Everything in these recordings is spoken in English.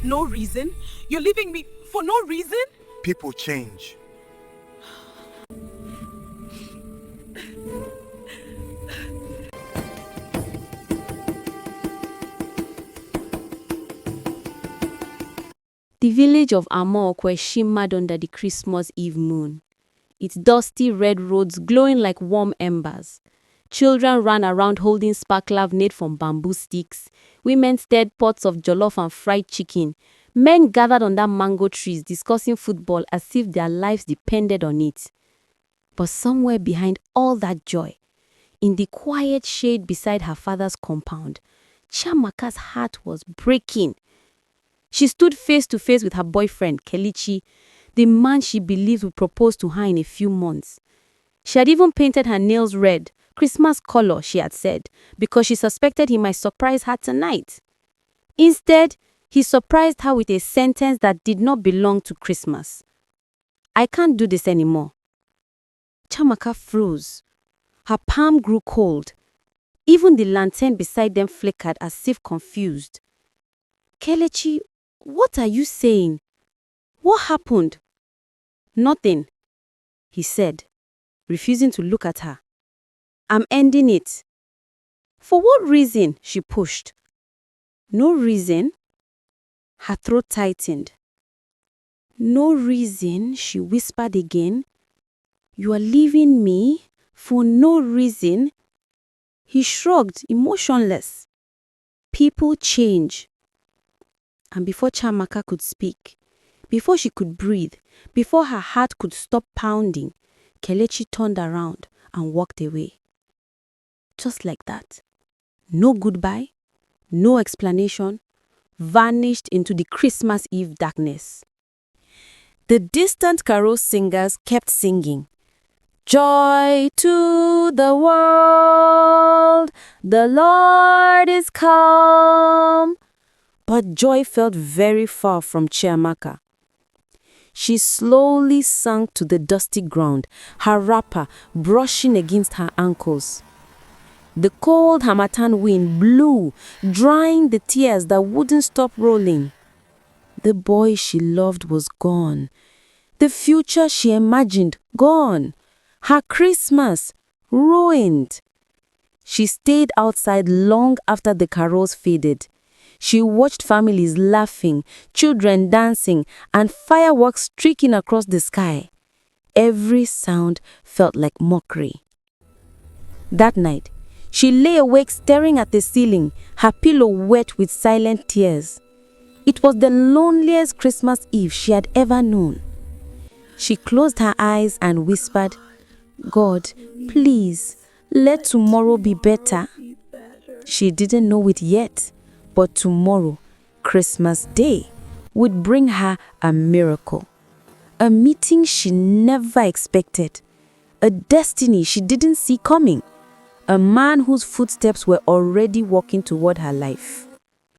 No reason? You're leaving me for no reason? People change. The village of Amaokwe shimmered under the Christmas Eve moon, its dusty red roads glowing like warm embers. Children ran around holding sparkler made from bamboo sticks. Women stirred pots of jollof and fried chicken. Men gathered under mango trees discussing football as if their lives depended on it. But somewhere behind all that joy, in the quiet shade beside her father's compound, Chiamaka's heart was breaking. She stood face to face with her boyfriend, Kelechi, the man she believed would propose to her in a few months. She had even painted her nails red, Christmas color, she had said, because she suspected he might surprise her tonight. Instead, he surprised her with a sentence that did not belong to Christmas. "I can't do this anymore." Chiamaka froze. Her palm grew cold. Even the lantern beside them flickered as if confused. "Kelechi, what are you saying? What happened?" "Nothing," he said, refusing to look at her. "I'm ending it." "For what reason?" she pushed. "No reason." Her throat tightened. "No reason," she whispered again. "You are leaving me for no reason." He shrugged, emotionless. People change. And before Chiamaka could speak, before she could breathe, before her heart could stop pounding, Kelechi turned around and walked away. Just like that. No goodbye, no explanation, vanished into the Christmas Eve darkness. The distant carol singers kept singing. "Joy to the world, the Lord is come." But joy felt very far from Chiamaka. She slowly sank to the dusty ground, her wrapper brushing against her ankles. The cold harmattan wind blew, drying the tears that wouldn't stop rolling. The boy she loved was gone. The future she imagined, gone. Her Christmas, ruined. She stayed outside long after the carols faded. She watched families laughing, children dancing, and fireworks streaking across the sky. Every sound felt like mockery. That night, she lay awake staring at the ceiling, her pillow wet with silent tears. It was the loneliest Christmas Eve she had ever known. She closed her eyes and whispered, "God, please, let tomorrow be better." She didn't know it yet, but tomorrow, Christmas Day, would bring her a miracle. A meeting she never expected. A destiny she didn't see coming. A man whose footsteps were already walking toward her life.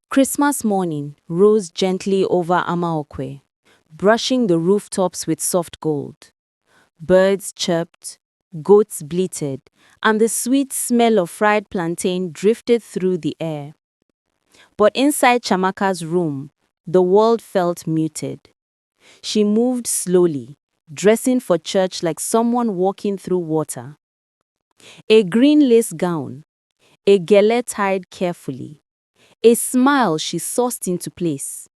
Christmas morning rose gently over Amaokwe, brushing the rooftops with soft gold. Birds chirped, goats bleated, and the sweet smell of fried plantain drifted through the air. But inside Chiamaka's room, the world felt muted. She moved slowly, dressing for church like someone walking through water. A green lace gown, a gele tied carefully, a smile she sauced into place.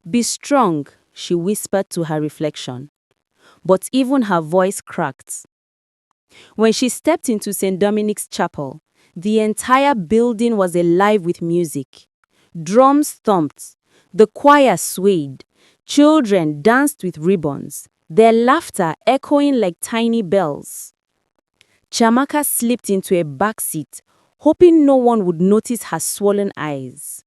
"Be strong," she whispered to her reflection. But even her voice cracked. When she stepped into St. Dominic's Chapel, the entire building was alive with music. Drums thumped, the choir swayed, children danced with ribbons, their laughter echoing like tiny bells. Chiamaka slipped into a back seat, hoping no one would notice her swollen eyes.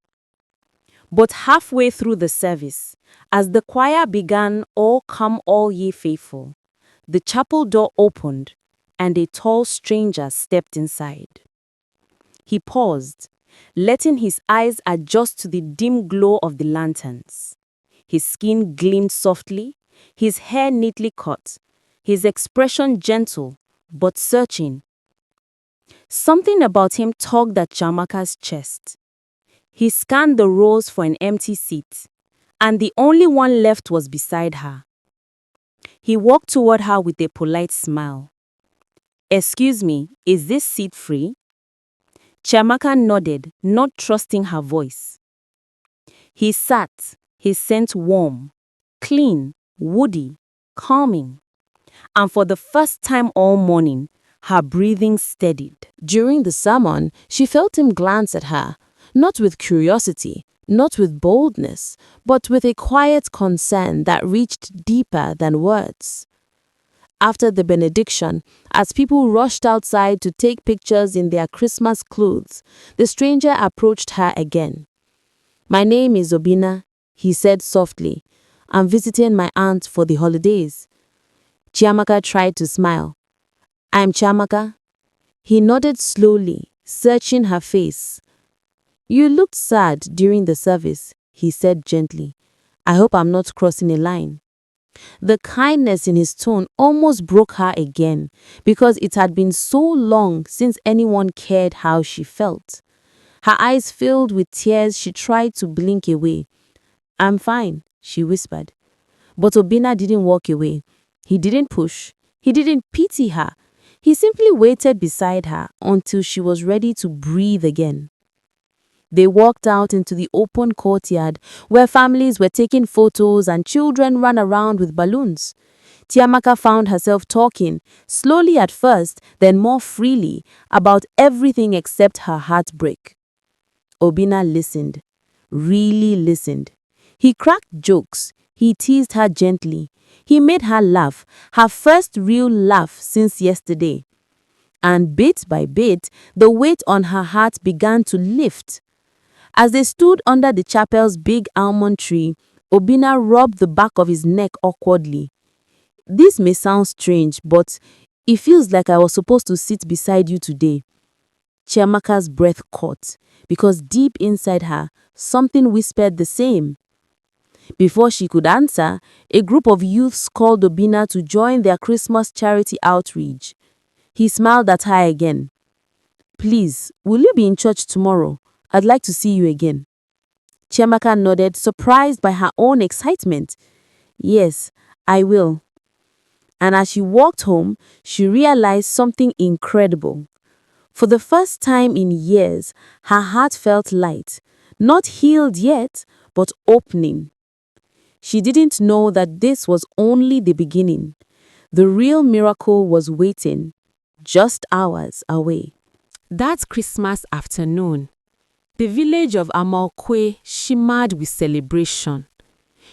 But halfway through the service, as the choir began "O Come All Ye Faithful," the chapel door opened and a tall stranger stepped inside. He paused, letting his eyes adjust to the dim glow of the lanterns. His skin gleamed softly, his hair neatly cut, his expression gentle but searching. Something about him tugged at Chiamaka's chest. He scanned the rows for an empty seat, and the only one left was beside her. He walked toward her with a polite smile. "Excuse me, is this seat free?" Chiamaka nodded, not trusting her voice. He sat, his scent warm, clean, woody, calming. And for the first time all morning, her breathing steadied. During the sermon, she felt him glance at her, not with curiosity, not with boldness, but with a quiet concern that reached deeper than words. After the benediction, as people rushed outside to take pictures in their Christmas clothes, the stranger approached her again. "My name is Obina," he said softly. "I'm visiting my aunt for the holidays." Chiamaka tried to smile. "I'm Chiamaka." He nodded slowly, searching her face. "You looked sad during the service," he said gently. "I hope I'm not crossing a line." The kindness in his tone almost broke her again, because it had been so long since anyone cared how she felt. Her eyes filled with tears, she tried to blink away. "I'm fine," she whispered. But Obina didn't walk away. He didn't push. He didn't pity her. He simply waited beside her until she was ready to breathe again. They walked out into the open courtyard where families were taking photos and children ran around with balloons. Chiamaka found herself talking, slowly at first, then more freely, about everything except her heartbreak. Obina listened, really listened. He cracked jokes. He teased her gently. He made her laugh, her first real laugh since yesterday. And bit by bit, the weight on her heart began to lift. As they stood under the chapel's big almond tree, Obina rubbed the back of his neck awkwardly. "This may sound strange, but it feels like I was supposed to sit beside you today." Chiamaka's breath caught, because deep inside her, something whispered the same. Before she could answer, a group of youths called Obina to join their Christmas charity outreach. He smiled at her again. "Please, will you be in church tomorrow? I'd like to see you again." Chiamaka nodded, surprised by her own excitement. "Yes, I will." And as she walked home, she realized something incredible. For the first time in years, her heart felt light, not healed yet, but opening. She didn't know that this was only the beginning. The real miracle was waiting, just hours away. That Christmas afternoon, the village of Amalkwe shimmered with celebration.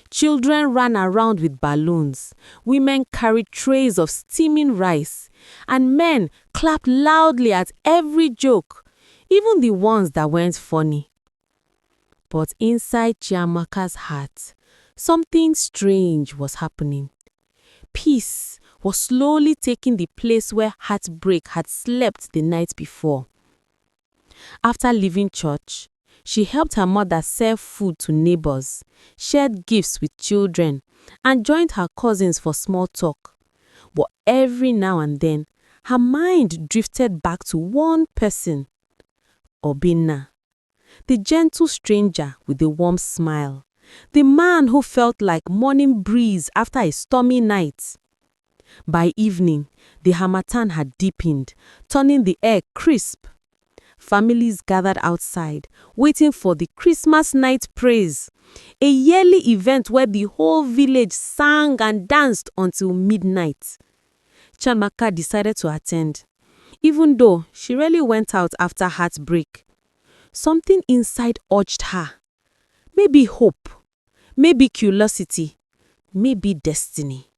Children ran around with balloons, women carried trays of steaming rice, and men clapped loudly at every joke, even the ones that weren't funny. But inside Chiamaka's heart, something strange was happening. Peace was slowly taking the place where heartbreak had slept the night before. After leaving church, she helped her mother serve food to neighbors, shared gifts with children, and joined her cousins for small talk. But every now and then, her mind drifted back to one person, Obina, the gentle stranger with the warm smile, the man who felt like morning breeze after a stormy night. By evening, the harmattan had deepened, turning the air crisp. Families gathered outside, waiting for the Christmas night praise, a yearly event where the whole village sang and danced until midnight. Chiamaka decided to attend, even though she rarely went out after heartbreak. Something inside urged her. Maybe hope, maybe curiosity, maybe destiny.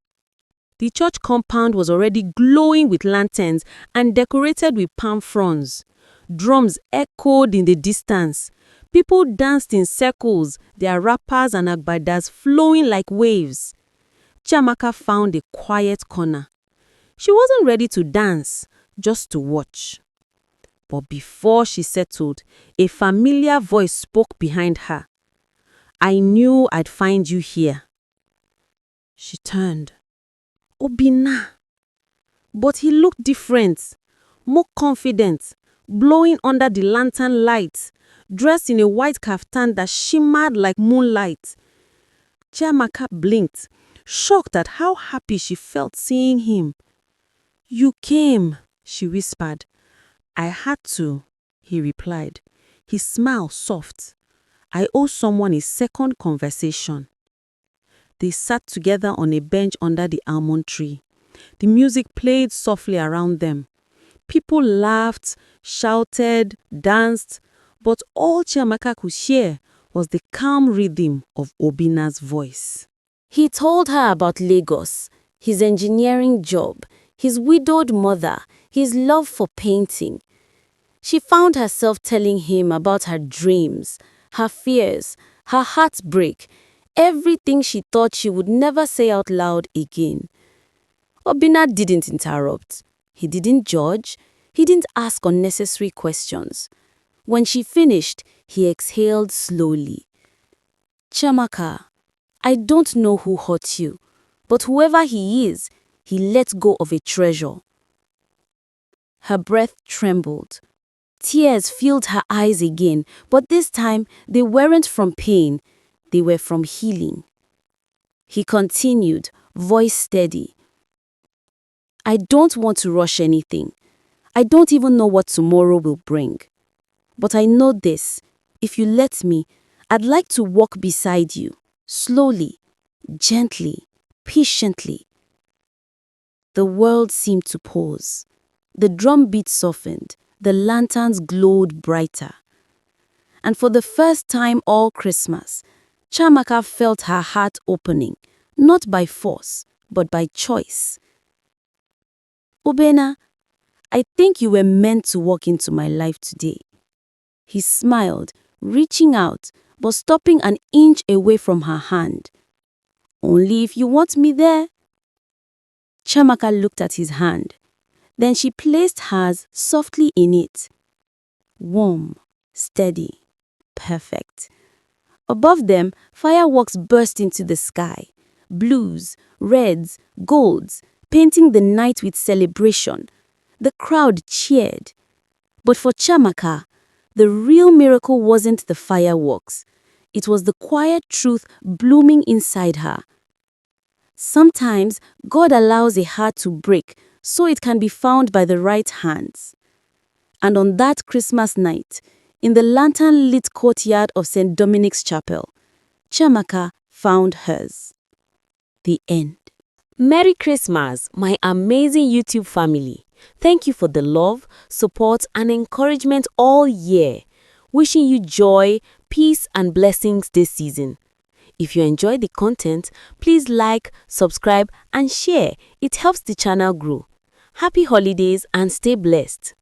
The church compound was already glowing with lanterns and decorated with palm fronds. Drums echoed in the distance. People danced in circles, their wrappers and agbadas flowing like waves. Chiamaka found a quiet corner. She wasn't ready to dance, just to watch. But before she settled, a familiar voice spoke behind her. "I knew I'd find you here." She turned. Obina. But he looked different, more confident, blowing under the lantern light, dressed in a white kaftan that shimmered like moonlight. Chiamaka blinked, shocked at how happy she felt seeing him. "You came," she whispered. "I had to," he replied, his smile soft. "I owe someone a second conversation." They sat together on a bench under the almond tree. The music played softly around them. People laughed, shouted, danced, but all Chiamaka could hear was the calm rhythm of Obina's voice. He told her about Lagos, his engineering job, his widowed mother, his love for painting. She found herself telling him about her dreams, her fears, her heartbreak, everything she thought she would never say out loud again. Obina didn't interrupt. He didn't judge. He didn't ask unnecessary questions. When she finished, he exhaled slowly. "Chiamaka, I don't know who hurt you, but whoever he is, he let go of a treasure." Her breath trembled. Tears filled her eyes again, but this time they weren't from pain, they were from healing. He continued, voice steady. "I don't want to rush anything. I don't even know what tomorrow will bring. But I know this, if you let me, I'd like to walk beside you, slowly, gently, patiently." The world seemed to pause. The drum beat softened, the lanterns glowed brighter. And for the first time all Christmas, Chiamaka felt her heart opening, not by force, but by choice. "Obena, I think you were meant to walk into my life today." He smiled, reaching out, but stopping an inch away from her hand. "Only if you want me there." Chiamaka looked at his hand. Then she placed hers softly in it. Warm, steady, perfect. Above them, fireworks burst into the sky. Blues, reds, golds, painting the night with celebration. The crowd cheered. But for Chiamaka, the real miracle wasn't the fireworks. It was the quiet truth blooming inside her. Sometimes God allows a heart to break so it can be found by the right hands. And on that Christmas night, in the lantern-lit courtyard of St. Dominic's Chapel, Chiamaka found hers. The end. Merry Christmas, my amazing YouTube family. Thank you for the love, support, and encouragement all year. Wishing you joy, peace, and blessings this season. If you enjoy the content, please like, subscribe, and share. It helps the channel grow. Happy holidays and stay blessed.